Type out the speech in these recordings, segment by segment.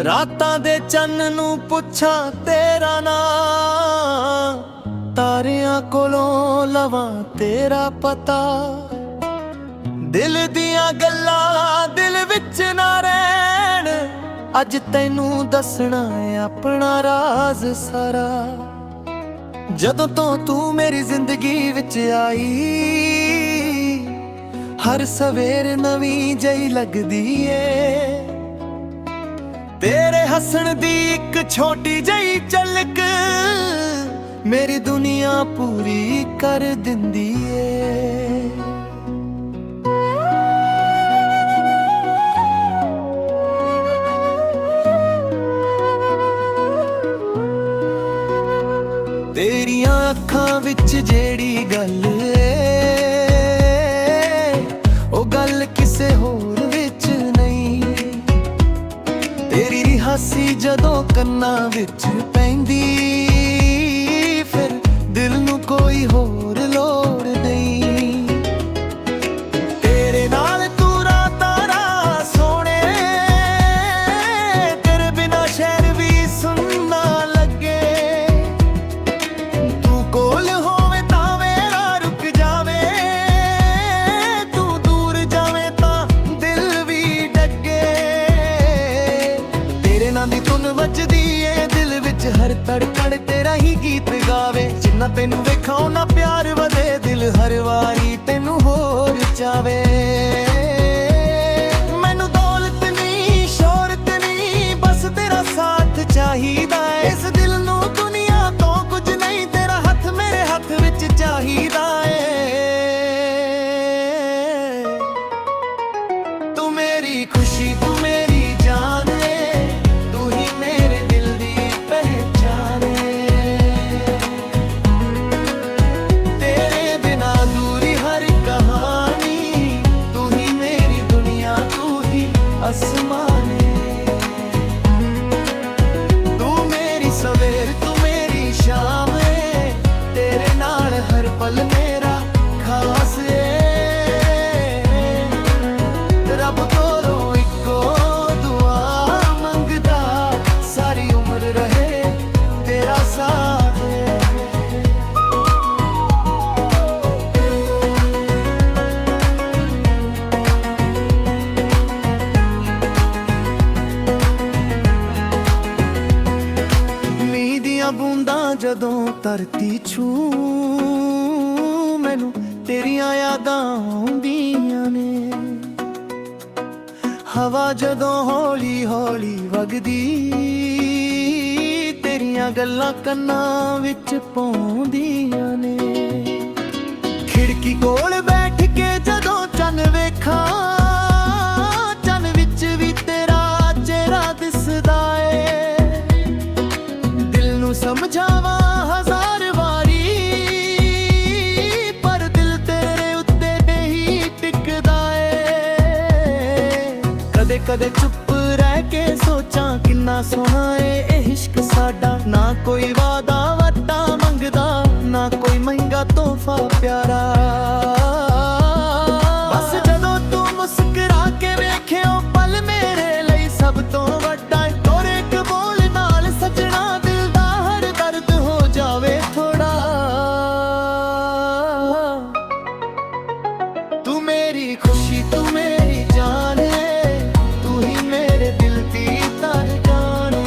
ਰਾਤਾਂ ਦੇ ਚੰਨ ਨੂੰ ਪੁੱਛਾਂ ਤੇਰਾ ਨਾਂ, ਤਾਰਿਆਂ ਕੋਲੋਂ ਲਵਾਂ ਤੇਰਾ ਪਤਾ। ਦਿਲ ਦੀਆਂ ਗੱਲਾਂ ਦਿਲ ਵਿੱਚ ਨਾ ਰਹਿਣ, ਅੱਜ ਤੈਨੂੰ ਦੱਸਣਾ ਆਪਣਾ ਰਾਜ਼ ਸਾਰਾ। ਜਦੋਂ ਤੋਂ ਤੂੰ ਮੇਰੀ ਜ਼ਿੰਦਗੀ ਵਿੱਚ ਆਈ, ਹਰ ਸਵੇਰ ਨਵੀਂ ਜਿਹੀ ਲੱਗਦੀ ਏ। ਤੇਰੇ ਹੱਸਣ ਦੀ ਇੱਕ ਛੋਟੀ ਜਿਹੀ ਝਲਕ ਮੇਰੀ ਦੁਨੀਆ ਪੂਰੀ ਕਰ ਦਿੰਦੀ ਏ। ਤੇਰੀਆਂ ਅੱਖਾਂ ਵਿੱਚ ਜਿਹੜੀ ਗੱਲ ਏ, ਉਹ ਗੱਲ ਕਿਸੇ ਹੋਰ ਵਿੱਚ ਨਹੀਂ। ਤੇਰੀ ਹਾਸੀ ਜਦੋਂ ਕੰਨਾਂ ਵਿੱਚ ਪੈਂਦੀ, ਫਿਰ ਦਿਲ ਨੂੰ ਕੋਈ ਹੋਰ ਲੋੜ ਨਹੀਂ। ਤੇਰੇ ਨਾਲ ਤੂੰ ਰਾਤਾਂ ਰਾਹ ਸੋਹਣੇ, ਤੇਰੇ ਬਿਨਾ ਸ਼ਹਿਰ ਵੀ ਸੁੰਨਾ ਲੱਗੇ। ਤੂੰ ਕੋਲ ਹੋਵੇ ਤਾਂ ਮੇਰਾ ਰੁਕ ਜਾਵੇ, ਤੂੰ ਦੂਰ ਜਾਵੇਂ ਤਾਂ ਦਿਲ ਵੀ ਡੱਗੇ। ਤੇਰੇ ਨਾਂ ਦੀ ਧੁਨ ਵੱਜਦੀ ਏ ਦਿਲ ਵਿੱਚ, ਹਰ ਧੜਕਣ ਤੇਰਾ ਹੀ ਗੀਤ ਗਾਵੇ। ਜਿੰਨਾ ਤੈਨੂੰ ਵੇਖਾਂ ਓਨਾ ਪਿਆਰ ਵਧੇ, ਦਿਲ ਹਰ ਵਾਰੀ ਤੈਨੂੰ ਹੋਰ ਚਾਵੇ। ਮੈਨੂੰ ਦੌਲਤ ਨਹੀਂ ਸ਼ੋਹਰਤ ਨਹੀਂ, ਬਸ ਤੇਰਾ ਸਾਥ ਚਾਹੀਦਾ ਏ। ਇਸ ਦਿਲ ਨੂੰ ਦੁਨੀਆ ਤੋਂ ਕੁਝ ਨਹੀਂ, ਤੇਰਾ ਹੱਥ ਮੇਰੇ ਹੱਥ ਵਿੱਚ ਚਾਹੀਦਾ ਏ। ਤੂੰ ਮੇਰੀ ਖੁਸ਼ੀ ਤੂੰ ਮੇਰੀ ਜਾਨ ਏ, ਤੂੰ ਹੀ ਮੇਰੇ ਦਿਲ ਦੀ ਪਹਿਚਾਨ ਏ। ਤੇਰੇ ਬਿਨਾ ਦੂਰੀ ਹਰ ਕਹਾਣੀ, ਤੂੰ ਹੀ ਮੇਰੀ ਦੁਨੀਆ ਤੂੰ ਹੀ ਅਸਮਾਨ ਏ। ਤੂੰ ਮੇਰੀ ਸਵੇਰ ਤੂੰ ਮੇਰੀ ਸ਼ਾਮ ਏ, ਤੇਰੇ ਨਾਲ ਹਰ ਪਲ ਮੇਰਾ ਖਾਸ ਏ। ਰੱਬ ਕੋਲੋਂ ਇੱਕੋ ਦੁਆ ਮੰਗਦਾ, ਸਾਰੀ ਉਮਰ ਰਹੇ ਤੇਰਾ ਸਾਥ ਏ। ਮੀਂਹ ਦੀਆਂ ਬੂੰਦਾਂ ਜਦੋਂ ਧਰਤੀ ਛੂ, ਮੈਨੂੰ ਤੇਰੀਆਂ ਯਾਦਾਂ ਆਉਂਦੀਆਂ ਨੇ। ਹਵਾ ਜਦੋਂ ਹੌਲੀ ਹੌਲੀ ਵਗਦੀ, ਤੇਰੀਆਂ ਗੱਲਾਂ ਕੰਨਾਂ ਵਿੱਚ ਪਾਉਂਦੀਆਂ ਨੇ। ਖਿੜਕੀ ਕੋਲ ਬੈਠ ਕੇ ਜਦੋਂ ਚੰਨ ਵੇਖਾਂ, ਚੰਨ ਵਿੱਚ ਵੀ ਤੇਰਾ ਚਿਹਰਾ ਦਿਸਦਾ ਏ। ਦਿਲ ਨੂੰ ਸਮਝਾਵਾਂ ਹਜ਼ਾਰ ਵਾਰੀ, ਪਰ ਦਿਲ ਤੇਰੇ ਉੱਤੇ ਹੀ ਟਿਕਦਾ ਏ। ਕਦੇ ਕਦੇ ਚੁੱਪ ਰਹਿ ਕੇ ਸੋਚਾਂ, ਕਿੰਨਾ ਸੋਹਣਾ ਏ ਇਹ ਇਸ਼ਕ ਸਾਡਾ। ਨਾ ਕੋਈ ਵਾਦਾ ਵੱਟਾ ਮੰਗਦਾ, ਨਾ ਕੋਈ ਮਹਿੰਗਾ ਤੋਹਫਾ ਪਿਆਰਾ। ਬਸ ਜਦੋਂ ਤੂੰ ਮੁਸਕਰਾ ਕੇ ਵੇਖੇ ਉਹ ਪਲ ਮੇਰੇ ਲਈ ਸਭ ਤੋਂ ਵੱਡਾ ਏ। ਤੋਰੇ ਇੱਕ ਬੋਲ ਨਾਲ ਸਜਣਾ ਦਿਲ ਦਾ ਹਰ ਦਰਦ ਹੋ ਜਾਵੇ ਥੋੜਾ। ਤੂੰ ਮੇਰੀ ਖੁਸ਼ੀ ਤੂੰ ਮੇਰੀ ਜਾਨ ਏ, ਤੂੰ ਹੀ ਮੇਰੇ ਦਿਲ ਦੀ ਧੜਕਨ ਏ।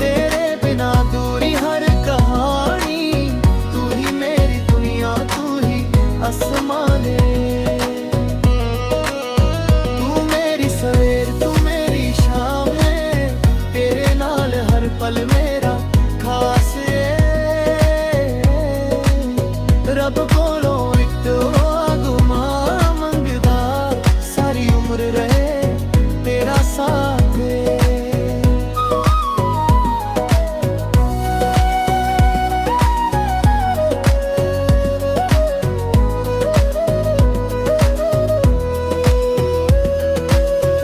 ਤੇਰੇ ਬਿਨਾ ਦੂਰੀ ਹਰ ਕਹਾਣੀ, ਤੂੰ ਹੀ ਮੇਰੀ ਦੁਨੀਆ ਤੂੰ ਹੀ ਅਸਮਾਨ ਏ। ਤੂੰ ਮੇਰੀ ਸਵੇਰ ਤੂੰ ਮੇਰੀ ਸ਼ਾਮ ਏ, ਤੇਰੇ ਨਾਲ ਹਰ ਪਲ ਮੇਰਾ ਖਾਸ ਏ। ਰੱਬ ਕੋਲੋਂ ਇੱਕ ਦੁਆ ਮੰਗਦਾ, ਸਾਰੀ ਉਮਰ ਰਹੇ ਤੇਰਾ ਸਾਥ ਏ।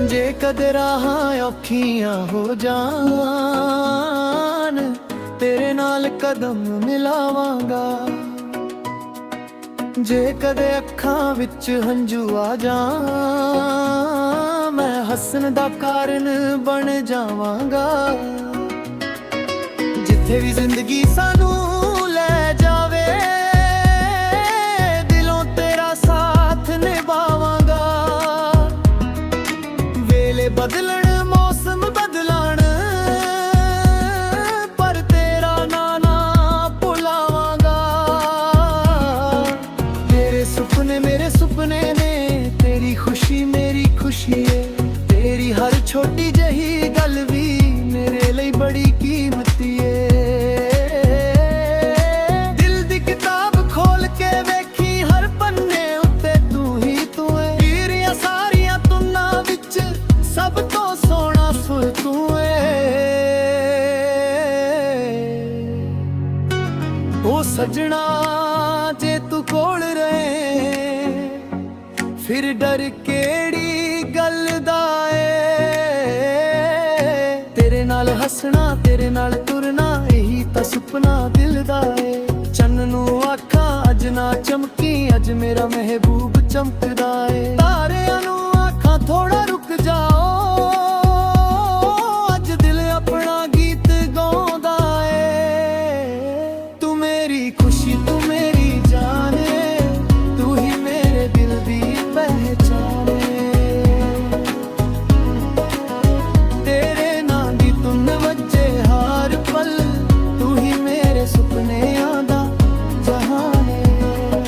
ਜੇ ਕਦੇ ਰਾਹਾਂ ਔਖੀਆਂ ਹੋ ਜਾਣ, ਤੇਰੇ ਨਾਲ ਕਦਮ ਮਿਲਾਵਾਂਗਾ। ਜੇ ਕਦੇ ਅੱਖਾਂ ਵਿੱਚ ਹੰਝੂ ਆ ਜਾਣ, ਮੈਂ ਹੱਸਣ ਦਾ ਕਾਰਨ ਬਣ ਜਾਵਾਂਗਾ। ਜਿੱਥੇ ਵੀ ਜ਼ਿੰਦਗੀ ਸਾਨੂੰ ਲੈ ਜਾਵੇ, ਦਿਲੋਂ ਤੇਰਾ ਸਾਥ ਨਿਭਾਵਾਂਗਾ। ਵੇਲੇ ਬਦਲਣ, ਮੌਸਮ ਬਦਲਣ, ਪਰ ਤੇਰਾ ਨਾਂ ਨਾ ਭੁਲਾਵਾਂਗਾ। ਮੇਰੇ ਸੁਪਨੇ ਨੇ, ਤੇਰੀ ਖੁਸ਼ੀ ਮੇਰੀ ਖੁਸ਼ੀ ਏ। ਤੇਰੀ ਹਰ ਛੋਟੀ ਜਿਹੀ ਗੱਲ ਵੀ ਮੇਰੇ ਲਈ ਬੜੀ ਕੀਮਤੀ ਏ। ਦਿਲ ਦੀ ਕਿਤਾਬ ਖੋਲ ਕੇ ਵੇਖੀ, ਹਰ ਪੰਨੇ ਉੱਤੇ ਤੂੰ ਹੀ ਤੂੰ ਏ। ਹੀਰਿਆਂ ਸਾਰੀਆਂ ਤੁਨਾਂ ਵਿੱਚ ਸਭ ਤੋਂ ਸੋਹਣਾ ਸੁਰ ਤੂੰ ਏ। ਉਹ ਸਜਣਾ ਜੇ ਤੂੰ ਕੋਲ ਰਹੇ, ਫਿਰ ਡਰ ਕਿਹੜੀ ਗੱਲ ਦਾ ਏ। ਤੇਰੇ ਨਾਲ ਹੱਸਣਾ, ਤੇਰੇ ਨਾਲ ਤੁਰਨਾ, ਇਹੀ ਤਾਂ ਸੁਪਨਾ ਦਿਲ ਦਾ ਏ। ਚੰਨ ਨੂੰ ਆਖਾਂ ਅੱਜ ਨਾ ਚਮਕੀ, ਅੱਜ ਮੇਰਾ ਮਹਿਬੂਬ ਚਮਕਦਾ ਏ। ਤਾਰਿਆਂ ਨੂੰ ਆਖਾਂ ਥੋੜਾ ਰੁਕ ਜਾਓ, ਅੱਜ ਦਿਲ ਆਪਣਾ ਗੀਤ ਗਾਉਂਦਾ ਏ। ਤੂੰ ਮੇਰੀ ਖੁਸ਼ੀ, ਤੂੰ ਮੇਰੀ ਜਾਨ ਏ, ਤੂੰ ਹੀ ਮੇਰੇ ਦਿਲ ਦੀ ਪਹਿਚਾਨ ਏ। ਤੇਰੇ ਨਾਂ ਦੀ ਧੁਨ ਵੱਜੇ ਹਰ ਪਲ, ਤੂੰ ਹੀ ਮੇਰੇ ਸੁਪਨਿਆਂ ਦਾ ਜਹਾਨ ਏ।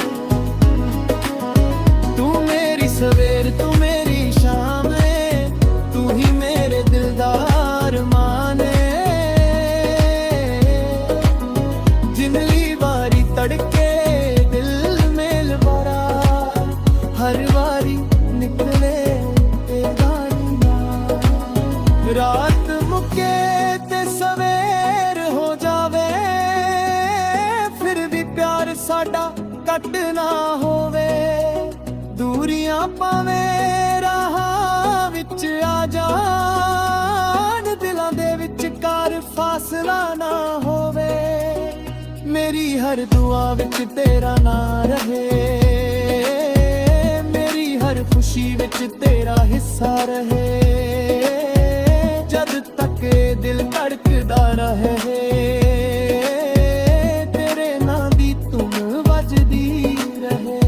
ਤੂੰ ਮੇਰੀ ਸਵੇਰ, ਤੂੰ ਮੇਰੀ ਸ਼ਾਮ ਏ, ਤੂੰ ਹੀ ਮੇਰੇ ਦਿਲ ਦਾ ਅਰਮਾਨ ਏ। ਜਿੰਦਲੀ ਵਾਰੀ ਤੜਕੇ ਦਿਲ ਮੇਲ ਭਰਾ, ਹਰ ਵਾਰੀ ਨਿਕਲੇ ਤੇ ਗਾਣੀ ਨਾ। ਰਾਤ ਮੁੱਕੇ ਤੇ ਸਵੇਰ ਹੋ ਜਾਵੇ, ਫਿਰ ਵੀ ਪਿਆਰ ਸਾਡਾ ਕੱਟ ਨਾ ਹੋਵੇ। ਦੂਰੀਆਂ ਭਾਵੇਂ ਰਾਹਾਂ ਵਿੱਚ ਆ ਜਾਣ, ਦਿਲਾਂ ਦੇ ਵਿਚਕਾਰ ਫਾਸਲਾ ਨਾ ਹੋਵੇ। ਮੇਰੀ ਹਰ ਦੁਆ ਵਿੱਚ ਤੇਰਾ ਨਾਂ ਰਹੇ, ਮੇਰੀ ਹਰ ਖੁਸ਼ੀ ਵਿੱਚ ਤੇਰਾ ਹਿੱਸਾ ਰਹੇ। ਜਦ ਤੱਕ ਇਹ ਦਿਲ ਧੜਕਦਾ ਰਹੇ, ਤੇਰੇ ਨਾਂ ਦੀ ਧੁਨ ਵੱਜਦੀ ਰਹੇ।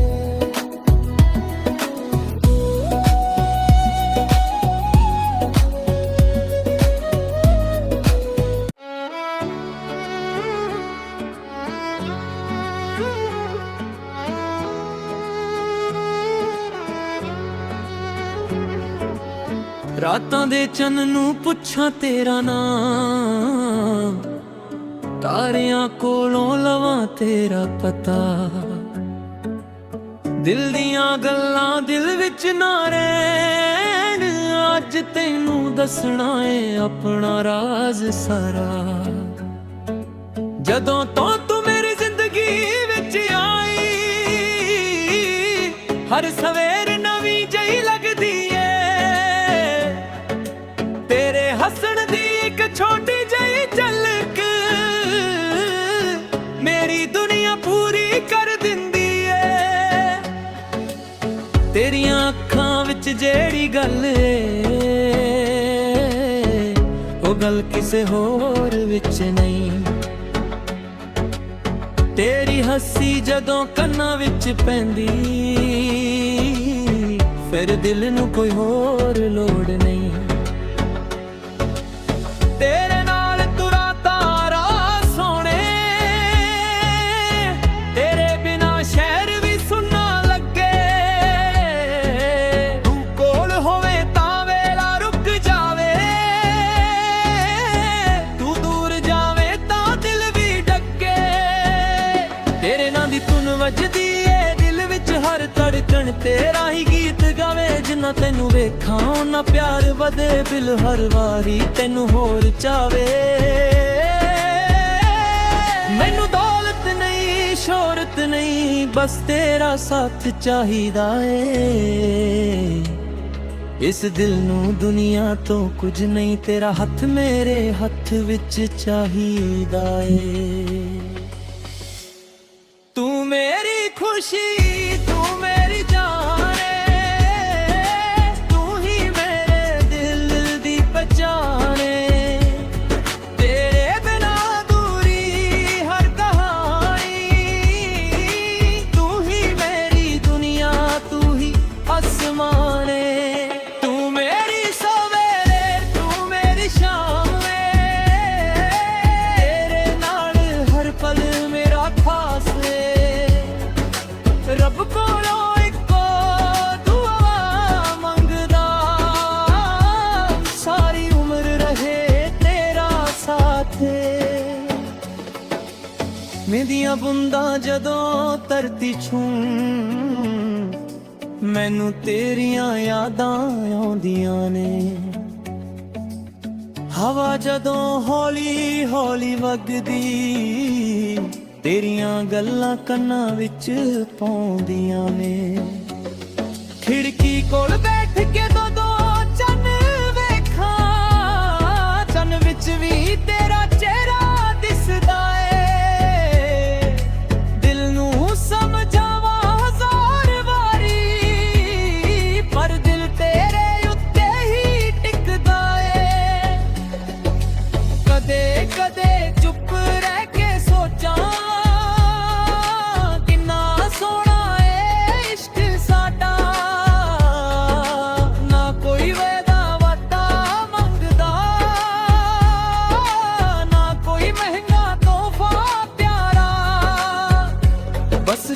ਰਾਤਾਂ ਦੇ ਚੰਨ ਨੂੰ ਪੁੱਛਾਂ ਤੇਰਾ ਨਾਮ, ਤਾਰਿਆਂ ਕੋਲੋਂ ਲਵਾਂ ਤੇਰਾ ਪਤਾ। ਦਿਲ ਦੀਆਂ ਗੱਲਾਂ ਦਿਲ ਵਿੱਚ ਨਾ ਰਹਿਣ, ਅੱਜ ਤੈਨੂੰ ਦੱਸਣਾ ਏ ਆਪਣਾ ਰਾਜ਼ ਸਾਰਾ। ਜਦੋਂ ਤੋਂ ਤੂੰ ਮੇਰੀ ਜ਼ਿੰਦਗੀ ਵਿੱਚ ਆਈ, ਹਰ ਸਵੇਰ ਨਵੀਂ ਜਿਹੀ ਲੱਗਦੀ ਏ। ਤੇਰੇ ਹੱਸਣ ਦੀ ਇੱਕ ਛੋਟੀ ਜਿਹੀ ਝਲਕ ਮੇਰੀ ਦੁਨੀਆ ਪੂਰੀ ਕਰ ਦਿੰਦੀ ਏ। ਤੇਰੀਆਂ ਅੱਖਾਂ ਵਿੱਚ ਜਿਹੜੀ ਗੱਲ ਏ, ਉਹ ਗੱਲ ਕਿਸੇ ਹੋਰ ਵਿੱਚ ਨਹੀਂ। ਤੇਰੀ ਹੱਸੀ ਜਦੋਂ ਕੰਨਾਂ ਵਿੱਚ ਪੈਂਦੀ, ਫਿਰ ਦਿਲ ਨੂੰ ਕੋਈ ਹੋਰ ਲੋੜ ਨਹੀਂ। ਤੇਰੇ ਨਾਲ ਤੁਰਾਂ ਤਾਰਾ ਸੋਹਣੇ, ਤੇਰੇ ਬਿਨਾ ਸ਼ਹਿਰ ਵੀ ਸੁੰਨਾ ਲੱਗੇ। ਤੂੰ ਕੋਲ ਹੋਵੇ ਤਾਂ ਵੇਲਾ ਰੁਕ ਜਾਵੇ, ਤੂੰ ਦੂਰ ਜਾਵੇ ਤਾਂ ਦਿਲ ਵੀ ਡੱਕੇ। ਤੇਰੇ ਨਾਂ ਦੀ ਧੁਨ ਵੱਜਦੀ ਏ ਦਿਲ ਵਿੱਚ ਹਰ ਧੜਕਣ, ਤੇਰਾ ਹੀ ਗੀਤ ਗਾਵੇ। ਜਿੰਨਾ ਤੈਨੂੰ ਵੇਖਾਂ ਓਨਾ ਪਿਆਰ ਵਧੇ, ਦਿਲ ਹਰ ਵਾਰੀ ਤੈਨੂੰ ਹੋਰ ਚਾਵੇ। ਮੈਨੂੰ ਦੌਲਤ ਨਹੀਂ, ਸ਼ੋਹਰਤ ਨਹੀਂ, ਬਸ ਤੇਰਾ ਸਾਥ ਚਾਹੀਦਾ ਏ। ਇਸ ਦਿਲ ਨੂੰ ਦੁਨੀਆ ਤੋਂ ਕੁਝ ਨਹੀਂ, ਤੇਰਾ ਹੱਥ ਮੇਰੇ ਹੱਥ ਵਿੱਚ ਚਾਹੀਦਾ ਏ। ਤੂੰ ਮੇਰੀ ਖੁਸ਼ੀ, ਤੂੰ ਮੇਰੀ ਜਾਨ ਏ, ਤੂੰ ਹੀ ਮੇਰੇ ਸਾਥੇ। ਮੇਰੀਆਂ ਬੁੰਦਾਂ ਜਦੋਂ ਧਰਤੀ ਛੂੰ ਮੈਨੂੰ ਤੇਰੀਆਂ ਯਾਦਾਂ ਆਉਂਦੀਆਂ ਨੇ। ਹਵਾ ਜਦੋਂ ਹੌਲੀ ਹੌਲੀ ਵਗਦੀ ਤੇਰੀਆਂ ਗੱਲਾਂ ਕੰਨਾਂ ਵਿੱਚ ਪਾਉਂਦੀਆਂ ਨੇ। ਖਿੜਕੀ ਕੋਲ ਬੈਠ ਕੇ ਦੋ ਚੰਨ ਵੇਖਾਂ, ਚੰਨ ਵਿੱਚ ਵੀ ਤੇਰਾ ਚਿਹਰਾ ਦਿਸਦਾ ਏ। ਦਿਲ ਨੂੰ ਸਮਝਾਵਾਂ ਹਜ਼ਾਰ ਵਾਰੀ, ਪਰ ਦਿਲ ਤੇਰੇ ਉੱਤੇ ਹੀ ਟਿਕਦਾ ਏ। ਕਦੇ ਕਦੇ ਚੁੱਪ ਰਹਿ ਕੇ ਸੋਚਾਂ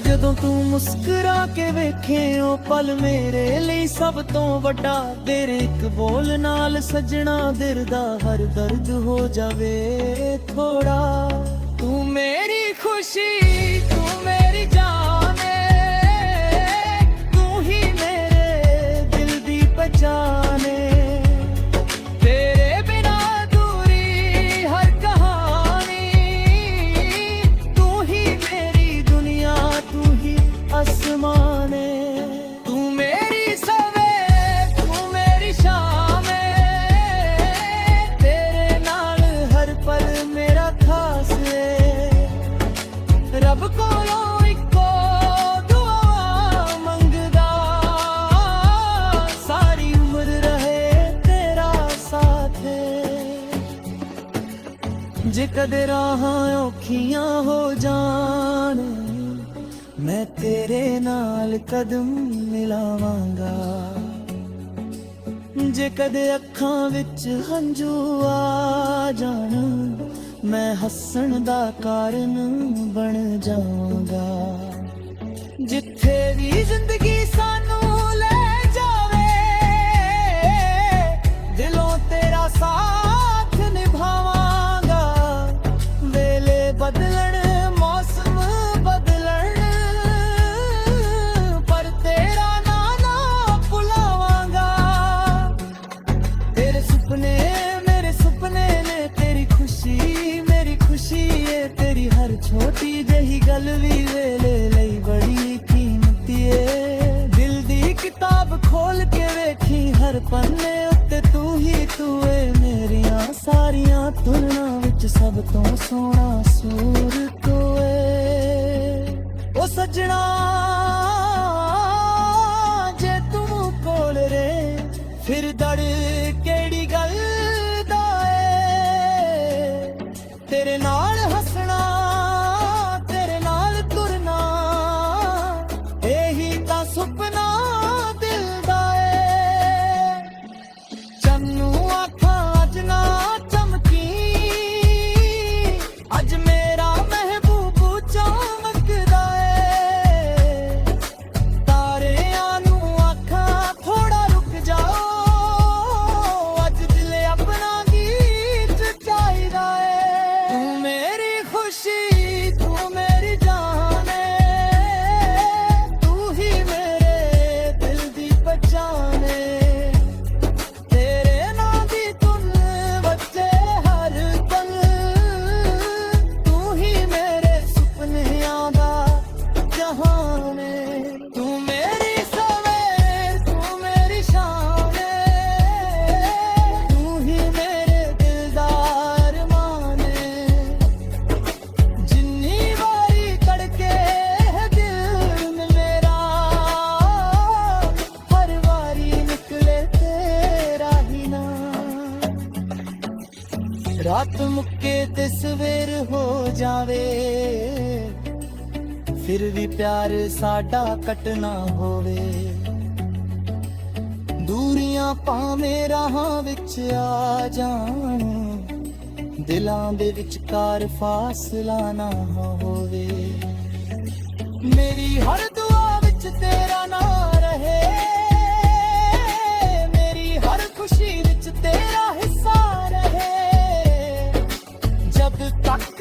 ਜਦੋਂ ਤੂੰ ਮੁਸਕਰਾ ਕੇ ਵੇਖੇ ਉਹ ਪਲ ਮੇਰੇ ਲਈ ਸਭ ਤੋਂ ਵੱਡਾ। ਤੇਰੇ ਇੱਕ ਬੋਲ ਨਾਲ ਸਜਣਾ ਦਿਲ ਦਾ ਹਰ ਦਰਦ ਹੋ ਜਾਵੇ ਥੋੜਾ। ਤੂੰ ਮੇਰੀ ਖੁਸ਼ੀ, ਤੂੰ ਮੇਰੀ ਜਾਨ ਏ, ਤੂੰ ਹੀ ਮੇਰੇ ਦਿਲ ਦੀ ਪਹਿਚਾਨ ਏ। तू मेरी सवेर, तू मेरी शाम है, तेरे नाल हर पल मेरा खास है। रब कोलों इको दुआ मंगदा, सारी उम्र रहे तेरा साथ है। जे कदे राहां औखियां हो जान मैं तेरे नाल कदम मिलावांगा। जे कदे अखां विच हंझू आ जान मैं हस्सण दा कारण बन जावांगा। जिथे भी जिंदगी सानू ले जावे दिलों तेरा साथ निभावांगा। वेले बदलण छोटी जही गल भी वेले लई बड़ी कीमती है। दिल दी किताब खोल के वेखी हर पन्ने उत्ते तू ही तू है। मेरियां सारियां तुलना विच सब तो सोहना सूर तू है। ओ सजना जे तू कोल रे फिर दड़ केड़ी गल दा है। तेरे नाल हसना सुपना दिल दा ए। चन्नू आखां अज ना चमकी, अज मेरा महबूब चमकदा ए। तारियां नू आखां थोड़ा रुक जाओ, अज दिल अपना गीत चाहिदा ए। तू मेरी खुशी, तू मेरी जान ए, रात मुक्के ते सवेर हो जावे फिर भी प्यार साडा कटना होवे। दूरियां भावें राहां विच आ जाण, दिलां दे विचकार फासला ना होवे। मेरी हर दुआ विच तेरा नाम रहे, मेरी हर खुशी विच तेरा हिस्सा रहे। ਤੱਕ